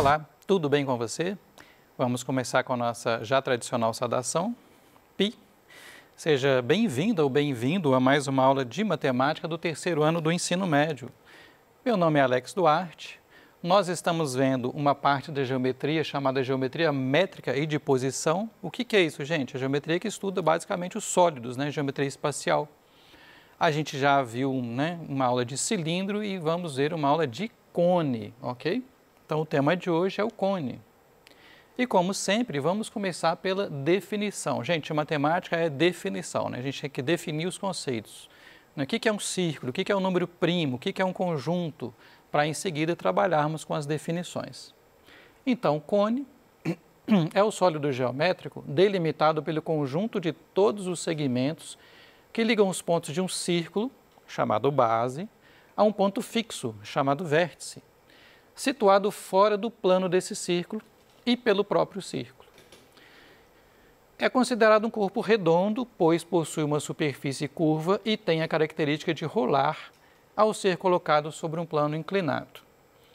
Olá, tudo bem com você? Vamos começar com a nossa já tradicional saudação, Pi. Seja bem-vinda ou bem-vindo a mais uma aula de matemática do terceiro ano do ensino médio. Meu nome é Alex Duarte. Nós estamos vendo uma parte da geometria chamada geometria métrica e de posição. O que é isso, gente? A geometria que estuda basicamente os sólidos, né? Geometria espacial. A gente já viu, né, uma aula de cilindro e vamos ver uma aula de cone, ok? Então, o tema de hoje é o cone. E, como sempre, vamos começar pela definição. Gente, matemática é definição, né? A gente tem que definir os conceitos. O que é um círculo? O que é um número primo? O que é um conjunto? Para, em seguida, trabalharmos com as definições. Então, cone é o sólido geométrico delimitado pelo conjunto de todos os segmentos que ligam os pontos de um círculo, chamado base, a um ponto fixo, chamado vértice, situado fora do plano desse círculo e pelo próprio círculo. É considerado um corpo redondo, pois possui uma superfície curva e tem a característica de rolar ao ser colocado sobre um plano inclinado.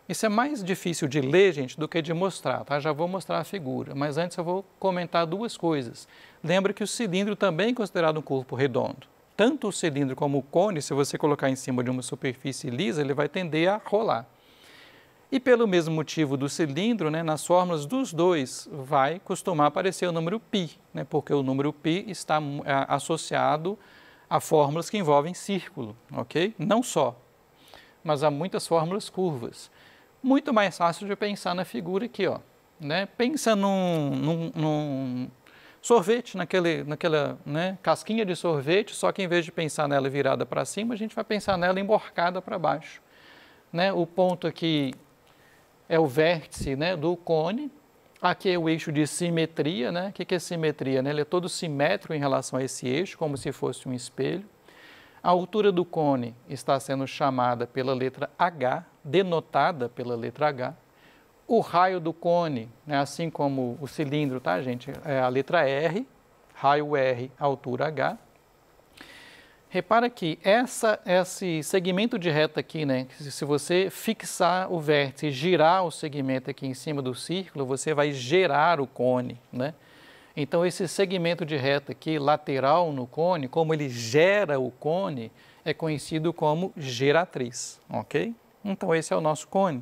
Isso é mais difícil de ler, gente, do que de mostrar, tá? Já vou mostrar a figura, mas antes eu vou comentar duas coisas. Lembra que o cilindro também é considerado um corpo redondo. Tanto o cilindro como o cone, se você colocar em cima de uma superfície lisa, ele vai tender a rolar. E pelo mesmo motivo do cilindro, né, nas fórmulas dos dois vai costumar aparecer o número π, né, porque o número π está associado a fórmulas que envolvem círculo, ok? Não só, mas há muitas fórmulas curvas. Muito mais fácil de pensar na figura aqui, ó, né? Pensa num sorvete, naquela né, casquinha de sorvete, só que em vez de pensar nela virada para cima, a gente vai pensar nela emborcada para baixo. Né? O ponto aqui é o vértice, né, do cone, aqui é o eixo de simetria, né? O que é simetria? Né? Ele é todo simétrico em relação a esse eixo, como se fosse um espelho. A altura do cone está sendo chamada pela letra H, denotada pela letra H. O raio do cone, né, assim como o cilindro, tá, gente? É a letra R, raio R, altura H. Repara que esse segmento de reta aqui, né, se você fixar o vértice e girar o segmento aqui em cima do círculo, você vai gerar o cone, né? Então, esse segmento de reta aqui, lateral no cone, como ele gera o cone, é conhecido como geratriz, ok? Então, esse é o nosso cone.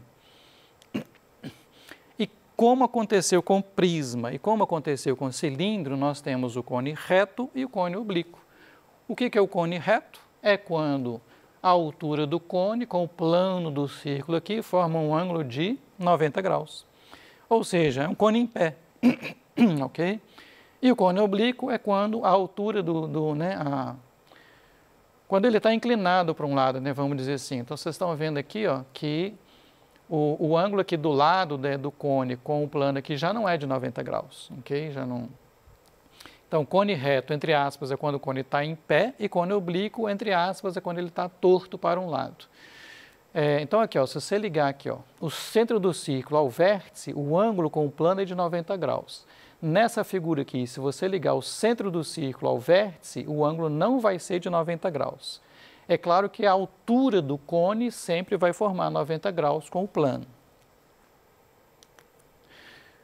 Como aconteceu com prisma e como aconteceu com cilindro, nós temos o cone reto e o cone oblíquo. O que é o cone reto? É quando a altura do cone com o plano do círculo aqui forma um ângulo de 90 graus. Ou seja, é um cone em pé, ok? E o cone oblíquo é quando a altura quando ele está inclinado para um lado, né, vamos dizer assim. Então, vocês estão vendo aqui, ó, que o ângulo aqui do lado, né, do cone com o plano aqui já não é de 90 graus, ok? Já não... Então, cone reto, entre aspas, é quando o cone está em pé e cone oblíquo, entre aspas, é quando ele está torto para um lado. Então, aqui, ó, se você ligar aqui, ó, o centro do círculo ao vértice, o ângulo com o plano é de 90 graus. Nessa figura aqui, se você ligar o centro do círculo ao vértice, o ângulo não vai ser de 90 graus. É claro que a altura do cone sempre vai formar 90 graus com o plano.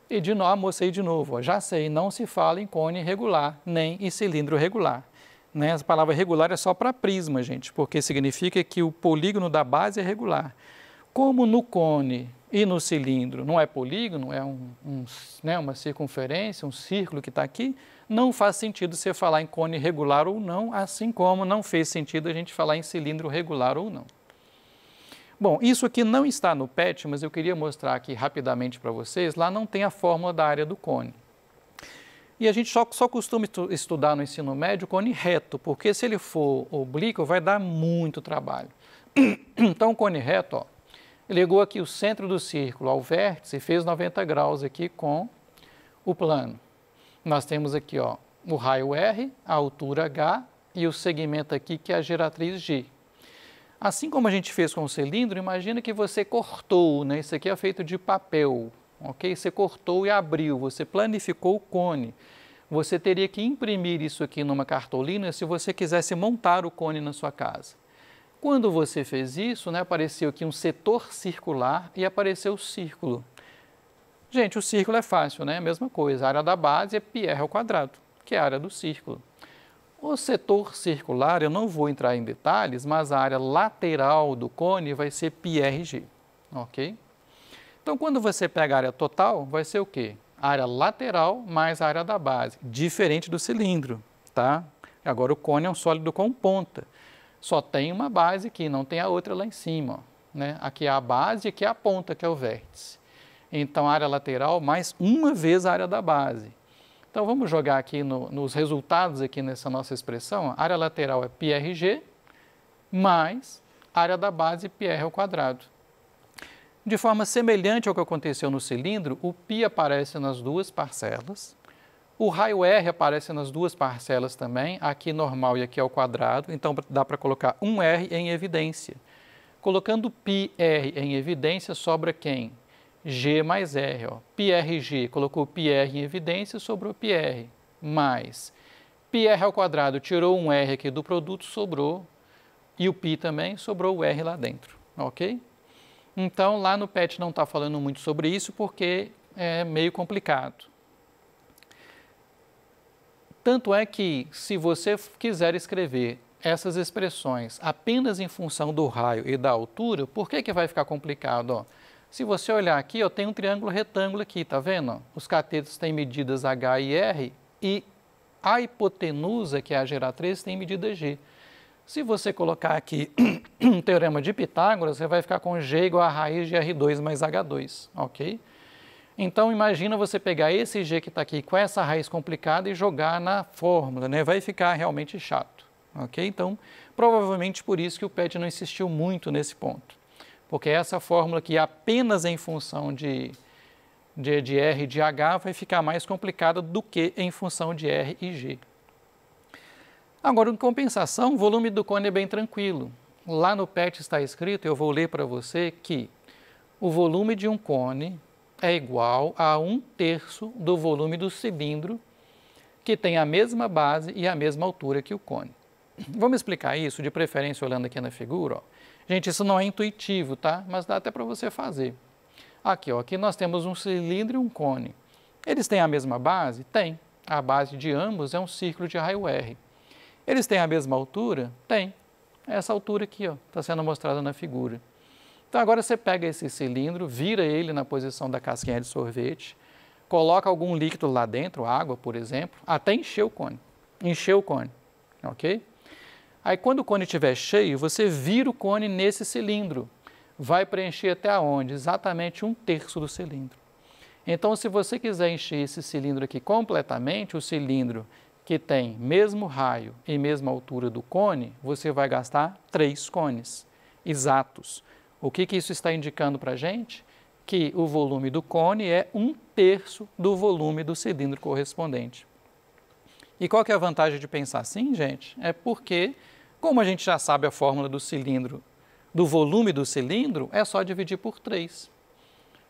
E de novo, mostrei de novo, ó, já sei, não se fala em cone regular, nem em cilindro regular. Né? A palavra regular é só para prisma, gente, porque significa que o polígono da base é regular. Como no cone e no cilindro não é polígono, é né, uma circunferência, um círculo que está aqui, não faz sentido você falar em cone regular ou não, assim como não fez sentido a gente falar em cilindro regular ou não. Bom, isso aqui não está no PET, mas eu queria mostrar aqui rapidamente para vocês. Lá não tem a fórmula da área do cone. E a gente só costuma estudar no ensino médio o cone reto, porque se ele for oblíquo vai dar muito trabalho. Então, o cone reto, ó, ligou aqui o centro do círculo ao vértice e fez 90 graus aqui com o plano. Nós temos aqui, ó, o raio R, a altura H e o segmento aqui que é a geratriz G. Assim como a gente fez com o cilindro, imagina que você cortou, né? Isso aqui é feito de papel, ok? Você cortou e abriu, você planificou o cone. Você teria que imprimir isso aqui numa cartolina se você quisesse montar o cone na sua casa. Quando você fez isso, né, apareceu aqui um setor circular e apareceu o círculo. Gente, o círculo é fácil, né? A mesma coisa. A área da base é πr ao quadrado, que é a área do círculo. O setor circular, eu não vou entrar em detalhes, mas a área lateral do cone vai ser πrg, ok? Então, quando você pega a área total, vai ser o quê? A área lateral mais a área da base, diferente do cilindro, tá? Agora, o cone é um sólido com ponta. Só tem uma base aqui, não tem a outra lá em cima, ó, né? Aqui é a base e aqui é a ponta, que é o vértice. Então, a área lateral mais uma vez a área da base. Então, vamos jogar aqui nos resultados aqui nessa nossa expressão. A área lateral é πrg mais a área da base πr ao quadrado. De forma semelhante ao que aconteceu no cilindro, o π aparece nas duas parcelas. O raio R aparece nas duas parcelas também, aqui normal e aqui ao quadrado. Então, dá para colocar um R em evidência. Colocando πr em evidência, sobra quem? G mais R, ó. πrg, colocou πr em evidência, sobrou πr, mais πr ao quadrado, tirou um R aqui do produto, sobrou, e o π também, sobrou o R lá dentro, ok? Então, lá no PET não está falando muito sobre isso, porque é meio complicado. Tanto é que, se você quiser escrever essas expressões apenas em função do raio e da altura, por que vai ficar complicado, ó? Se você olhar aqui, ó, tem um triângulo retângulo aqui, tá vendo? Os catetos têm medidas H e R e a hipotenusa, que é a geratriz, tem medida G. Se você colocar aqui um teorema de Pitágoras, você vai ficar com G igual a raiz de R2 mais H2, ok? Então, imagina você pegar esse G que está aqui com essa raiz complicada e jogar na fórmula, né? Vai ficar realmente chato, ok? Então, provavelmente por isso que o PET não insistiu muito nesse ponto. Porque essa fórmula aqui, apenas em função de R e de H, vai ficar mais complicada do que em função de R e G. Agora, em compensação, o volume do cone é bem tranquilo. Lá no PET está escrito, eu vou ler para você, que o volume de um cone é igual a 1/3 do volume do cilindro, que tem a mesma base e a mesma altura que o cone. Vamos explicar isso, de preferência olhando aqui na figura, ó. Gente, isso não é intuitivo, tá? Mas dá até para você fazer. Aqui, ó, aqui nós temos um cilindro e um cone. Eles têm a mesma base? Tem. A base de ambos é um círculo de raio R. Eles têm a mesma altura? Tem. Essa altura aqui, ó, está sendo mostrada na figura. Então, agora você pega esse cilindro, vira ele na posição da casquinha de sorvete, coloca algum líquido lá dentro, água, por exemplo, até encher o cone. Encher o cone, ok? Aí, quando o cone estiver cheio, você vira o cone nesse cilindro. Vai preencher até onde? Exatamente 1/3 do cilindro. Então, se você quiser encher esse cilindro aqui completamente, o cilindro que tem mesmo raio e mesma altura do cone, você vai gastar 3 cones exatos. O que isso está indicando para a gente? Que o volume do cone é 1/3 do volume do cilindro correspondente. E qual que é a vantagem de pensar assim, gente? É porque, como a gente já sabe a fórmula do cilindro, do volume do cilindro, é só dividir por 3.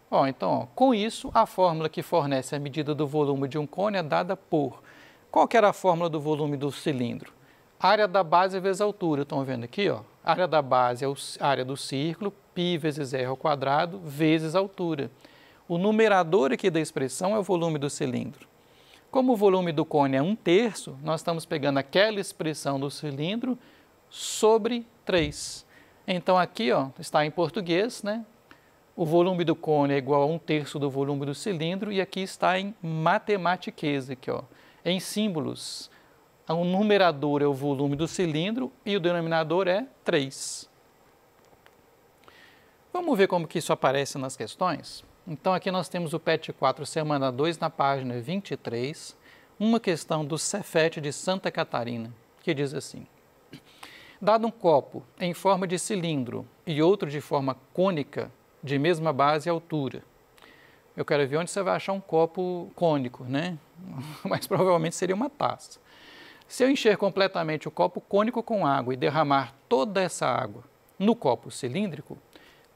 Ó, então, ó, com isso, a fórmula que fornece a medida do volume de um cone é dada por... Qual que era a fórmula do volume do cilindro? Área da base vezes a altura. Estão vendo aqui, ó? A área da base é a área do círculo, π vezes r ao quadrado, vezes a altura. O numerador aqui da expressão é o volume do cilindro. Como o volume do cone é 1/3, nós estamos pegando aquela expressão do cilindro sobre 3. Então, aqui, ó, está em português, né? O volume do cone é igual a 1/3 do volume do cilindro, e aqui está em matematiqueza, aqui, ó, em símbolos. O numerador é o volume do cilindro e o denominador é 3. Vamos ver como que isso aparece nas questões? Então, aqui nós temos o PET 4, semana 2, na página 23, uma questão do Cefet de Santa Catarina, que diz assim: dado um copo em forma de cilindro e outro de forma cônica, de mesma base e altura. Eu quero ver onde você vai achar um copo cônico, né? Mas provavelmente seria uma taça. Se eu encher completamente o copo cônico com água e derramar toda essa água no copo cilíndrico,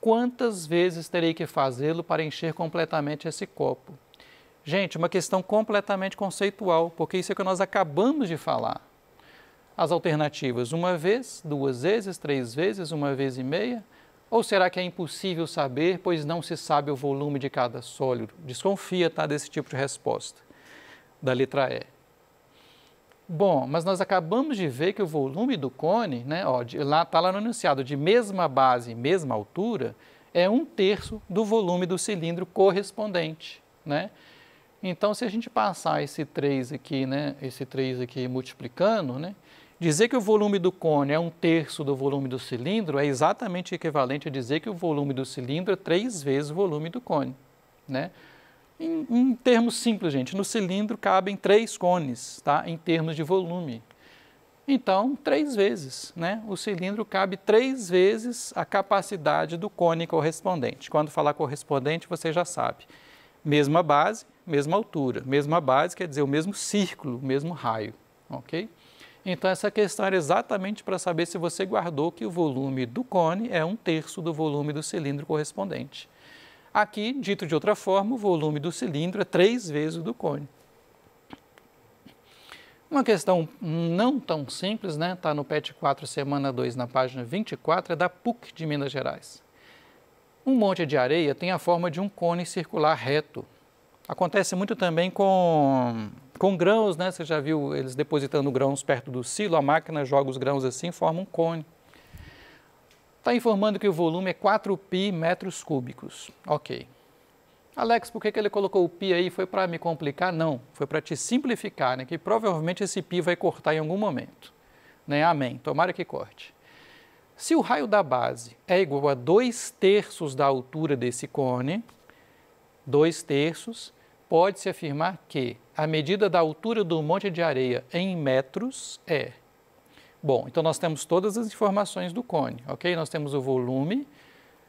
quantas vezes terei que fazê-lo para encher completamente esse copo? Gente, uma questão completamente conceitual, porque isso é o que nós acabamos de falar. As alternativas: 1 vez, 2 vezes, 3 vezes, 1,5 vezes. Ou será que é impossível saber, pois não se sabe o volume de cada sólido? Desconfia, tá, desse tipo de resposta, da letra E. Bom, mas nós acabamos de ver que o volume do cone, né, ó, está lá no enunciado, de mesma base, mesma altura, é 1/3 do volume do cilindro correspondente, né? Então, se a gente passar esse 3 aqui, né, esse 3 aqui multiplicando, né, dizer que o volume do cone é 1/3 do volume do cilindro é exatamente equivalente a dizer que o volume do cilindro é 3 vezes o volume do cone, né? Em termos simples, gente, no cilindro cabem 3 cones, tá? Em termos de volume. Então, 3 vezes, né? O cilindro cabe 3 vezes a capacidade do cone correspondente. Quando falar correspondente, você já sabe. Mesma base, mesma altura. Mesma base quer dizer o mesmo círculo, o mesmo raio, ok? Então, essa questão era exatamente para saber se você guardou que o volume do cone é 1/3 do volume do cilindro correspondente. Aqui, dito de outra forma, o volume do cilindro é 3 vezes o do cone. Uma questão não tão simples, né? Está no PET 4, semana 2, na página 24, é da PUC de Minas Gerais. Um monte de areia tem a forma de um cone circular reto. Acontece muito também com grãos, né? Você já viu eles depositando grãos perto do silo, a máquina joga os grãos assim e forma um cone. Está informando que o volume é 4π metros cúbicos. Ok. Alex, por que ele colocou o π aí? Foi para me complicar? Não, foi para te simplificar, né? Que provavelmente esse π vai cortar em algum momento. Né? Amém. Tomara que corte. Se o raio da base é igual a 2/3 da altura desse cone, 2/3, pode-se afirmar que a medida da altura do monte de areia em metros é... Bom, então nós temos todas as informações do cone, ok? Nós temos o volume,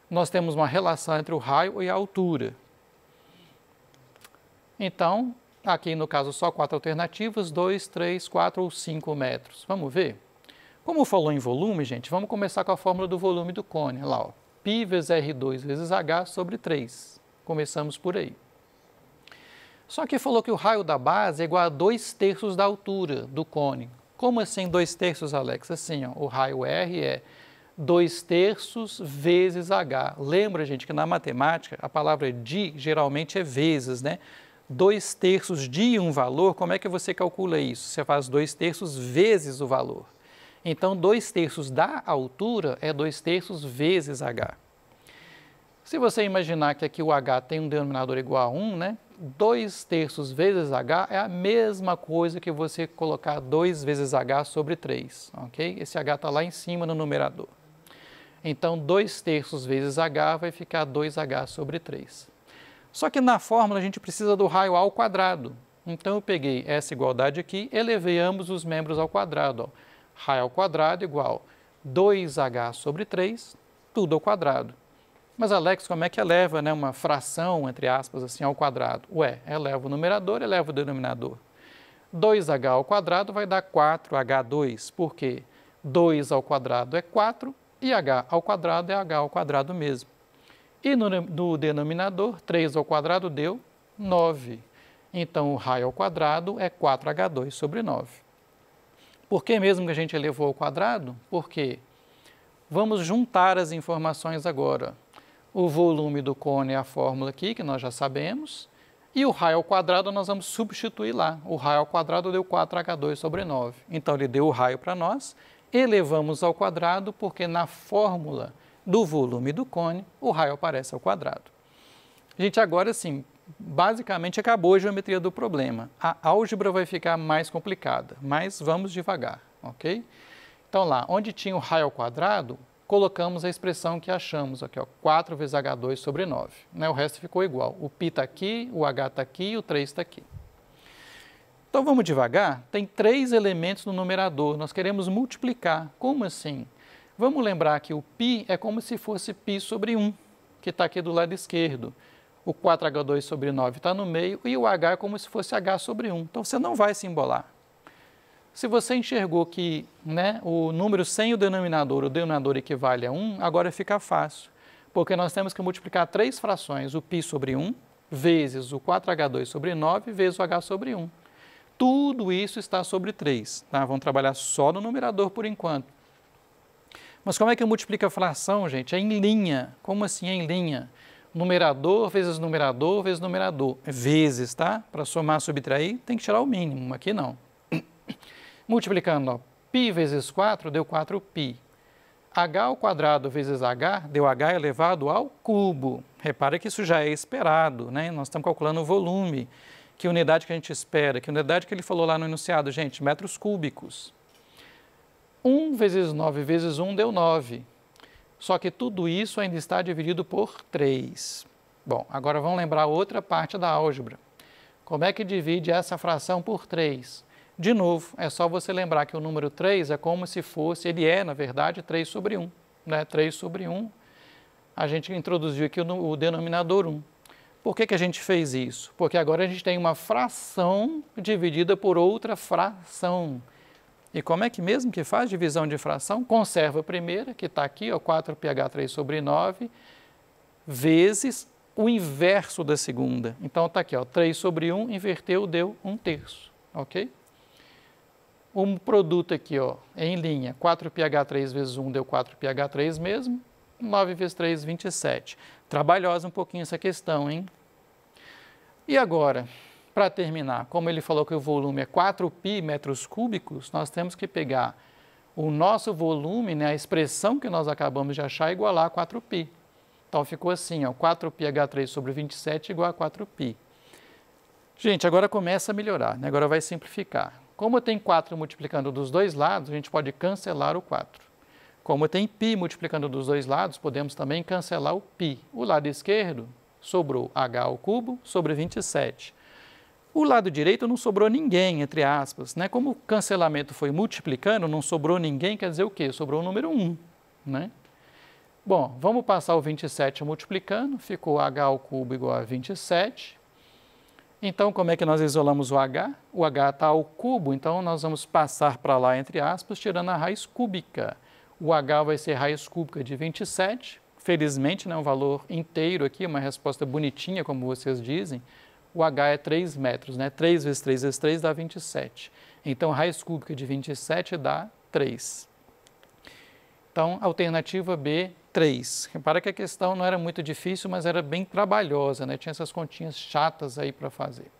nós temos uma relação entre o raio e a altura. Então, aqui no caso só 4 alternativas, 2, 3, 4 ou 5 metros. Vamos ver? Como falou em volume, gente, vamos começar com a fórmula do volume do cone. Olha lá, ó, π vezes R2 vezes H sobre 3. Começamos por aí. Só que falou que o raio da base é igual a 2/3 da altura do cone. Como assim 2/3, Alex? Assim, ó, o raio R é 2/3 vezes H. Lembra, gente, que na matemática a palavra de geralmente é vezes, né? 2/3 de um valor, como é que você calcula isso? Você faz 2/3 vezes o valor. Então, 2/3 da altura é 2/3 vezes H. Se você imaginar que aqui o H tem um denominador igual a 1, né? 2/3 vezes H é a mesma coisa que você colocar 2 vezes H sobre 3, ok? Esse H está lá em cima no numerador. Então, 2/3 vezes H vai ficar 2H sobre 3. Só que na fórmula a gente precisa do raio ao quadrado. Então, eu peguei essa igualdade aqui, elevei ambos os membros ao quadrado. Ó. Raio ao quadrado igual 2H sobre 3, tudo ao quadrado. Mas, Alex, como é que eleva, né, uma fração, entre aspas, assim, ao quadrado? Ué, eleva o numerador, eleva o denominador. 2H ao quadrado vai dar 4H2, porque 2 ao quadrado é 4 e H ao quadrado é H ao quadrado mesmo. E no denominador, 3 ao quadrado deu 9. Então, o raio ao quadrado é 4H2 sobre 9. Por que mesmo que a gente elevou ao quadrado? Porque vamos juntar as informações agora. O volume do cone é a fórmula aqui, que nós já sabemos, e o raio ao quadrado nós vamos substituir lá. O raio ao quadrado deu 4H2 sobre 9. Então, ele deu o raio para nós, elevamos ao quadrado, porque na fórmula do volume do cone, o raio aparece ao quadrado. Gente, agora sim, basicamente acabou a geometria do problema. A álgebra vai ficar mais complicada, mas vamos devagar, ok? Então, lá, onde tinha o raio ao quadrado, colocamos a expressão que achamos, aqui, ó, 4 vezes H2 sobre 9. Né? O resto ficou igual. O π está aqui, o H está aqui e o 3 está aqui. Então, vamos devagar. Tem 3 elementos no numerador. Nós queremos multiplicar. Como assim? Vamos lembrar que o π é como se fosse π sobre 1, que está aqui do lado esquerdo. O 4H2 sobre 9 está no meio e o H é como se fosse H sobre 1. Então, você não vai se embolar. Se você enxergou que, né, o número sem o denominador equivale a 1, agora fica fácil, porque nós temos que multiplicar 3 frações, o π sobre 1, vezes o 4H2 sobre 9, vezes o H sobre 1. Tudo isso está sobre 3, tá? Vamos trabalhar só no numerador por enquanto. Mas como é que multiplica a fração, gente? É em linha. Como assim é em linha? Numerador vezes numerador vezes numerador. Vezes, tá? Para somar, subtrair, tem que tirar o mínimo. Aqui não. Multiplicando, ó, π vezes 4 deu 4π. H ao quadrado vezes H deu H elevado ao cubo. Repara que isso já é esperado, né? Nós estamos calculando o volume. Que unidade que a gente espera? Que unidade que ele falou lá no enunciado, gente? Metros cúbicos. 1 vezes 9 vezes 1 deu 9. Só que tudo isso ainda está dividido por 3. Bom, agora vamos lembrar outra parte da álgebra. Como é que divide essa fração por 3? De novo, é só você lembrar que o número 3 é como se fosse, ele é, na verdade, 3 sobre 1. Né? 3 sobre 1, a gente introduziu aqui o denominador 1. Por que a gente fez isso? Porque agora a gente tem uma fração dividida por outra fração. E como é que mesmo que faz divisão de fração? Conserva a primeira, que está aqui, ó, 4πh3 sobre 9, vezes o inverso da segunda. Então está aqui, ó, 3 sobre 1, inverteu, deu 1/3, ok? O produto aqui, ó, em linha, 4πh3 vezes 1 deu 4πh3 mesmo, 9 vezes 3, 27. Trabalhosa um pouquinho essa questão, hein? E agora, para terminar, como ele falou que o volume é 4π metros cúbicos, nós temos que pegar o nosso volume, né, a expressão que nós acabamos de achar, igualar a 4π. Então ficou assim, ó, 4πh3 sobre 27 igual a 4π. Gente, agora começa a melhorar, né? Agora vai simplificar. Como tem 4 multiplicando dos dois lados, a gente pode cancelar o 4. Como tem π multiplicando dos dois lados, podemos também cancelar o π. O lado esquerdo sobrou h ao cubo sobre 27. O lado direito não sobrou ninguém, entre aspas, né? Como o cancelamento foi multiplicando, não sobrou ninguém, quer dizer o quê? Sobrou o número 1, né? Bom, vamos passar o 27 multiplicando, ficou h ao cubo igual a 27. Então, como é que nós isolamos o h? O h está ao cubo, então nós vamos passar para lá, entre aspas, tirando a raiz cúbica. O h vai ser raiz cúbica de 27, felizmente, né, um valor inteiro aqui, uma resposta bonitinha, como vocês dizem. O h é 3 metros, né? 3 vezes 3 vezes 3 dá 27. Então, raiz cúbica de 27 dá 3. Então, alternativa B, 3. Repara que a questão não era muito difícil, mas era bem trabalhosa, né? Tinha essas continhas chatas aí para fazer.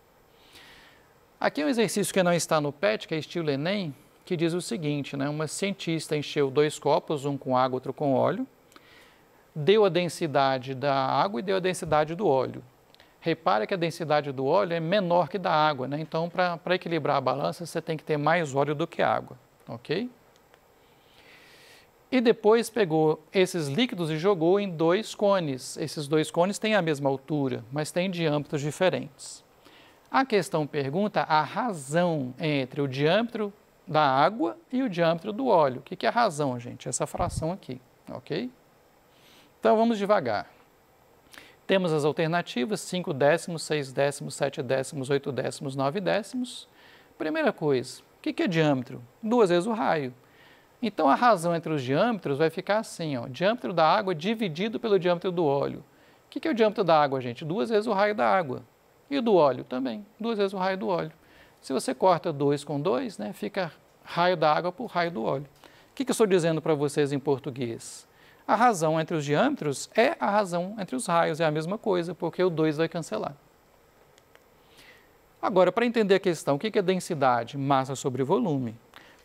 Aqui é um exercício que não está no PET, que é estilo Enem, que diz o seguinte, né? Uma cientista encheu 2 copos, um com água, outro com óleo, deu a densidade da água e deu a densidade do óleo. Repara que a densidade do óleo é menor que da água, né? Então, para equilibrar a balança, você tem que ter mais óleo do que água, ok? E depois pegou esses líquidos e jogou em 2 cones. Esses 2 cones têm a mesma altura, mas têm diâmetros diferentes. A questão pergunta a razão entre o diâmetro da água e o diâmetro do óleo. O que é a razão, gente? Essa fração aqui, ok? Então, vamos devagar. Temos as alternativas, 5 décimos, 6 décimos, 7 décimos, 8 décimos, 9 décimos. Primeira coisa, o que é diâmetro? 2 vezes o raio. Então, a razão entre os diâmetros vai ficar assim, ó, diâmetro da água dividido pelo diâmetro do óleo. O que é o diâmetro da água, gente? 2 vezes o raio da água. E o do óleo também, 2 vezes o raio do óleo. Se você corta 2 com 2, né, fica raio da água por raio do óleo. O que eu estou dizendo para vocês em português? A razão entre os diâmetros é a razão entre os raios, é a mesma coisa, porque o 2 vai cancelar. Agora, para entender a questão, o que é densidade? Massa sobre volume.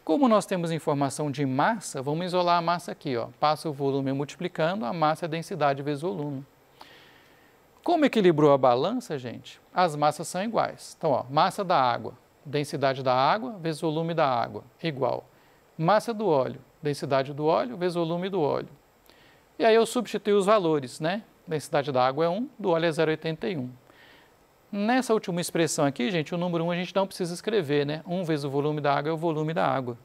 Como nós temos informação de massa, vamos isolar a massa aqui, ó. Passa o volume multiplicando, a massa é densidade vezes volume. Como equilibrou a balança, gente? As massas são iguais. Então, ó, massa da água, densidade da água vezes volume da água, igual. Massa do óleo, densidade do óleo vezes volume do óleo. E aí eu substituo os valores, né? Densidade da água é 1, do óleo é 0,81. Nessa última expressão aqui, gente, o número 1 a gente não precisa escrever, né? 1 vezes o volume da água é o volume da água.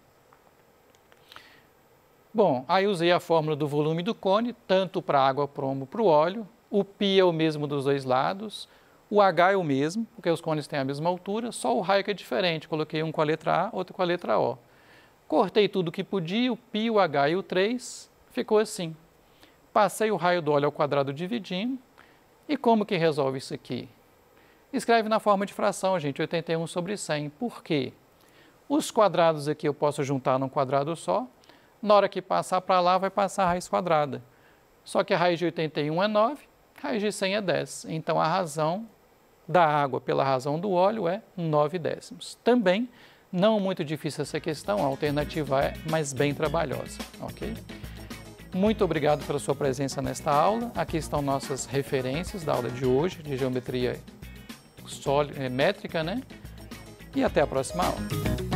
Bom, aí usei a fórmula do volume do cone, tanto para a água como para o óleo. O π é o mesmo dos dois lados. O h é o mesmo, porque os cones têm a mesma altura, só o raio que é diferente. Coloquei um com a letra A, outro com a letra O. Cortei tudo que podia, o π, o h e o 3, ficou assim. Passei o raio do óleo ao quadrado dividindo. E como que resolve isso aqui? Escreve na forma de fração, gente, 81 sobre 100. Por quê? Os quadrados aqui eu posso juntar num quadrado só. Na hora que passar para lá, vai passar a raiz quadrada. Só que a raiz de 81 é 9, a raiz de 100 é 10. Então, a razão da água pela razão do óleo é 9/10. Também, não muito difícil essa questão, a alternativa é, mas bem trabalhosa, ok? Muito obrigado pela sua presença nesta aula. Aqui estão nossas referências da aula de hoje, de geometria métrica, né? E até a próxima aula.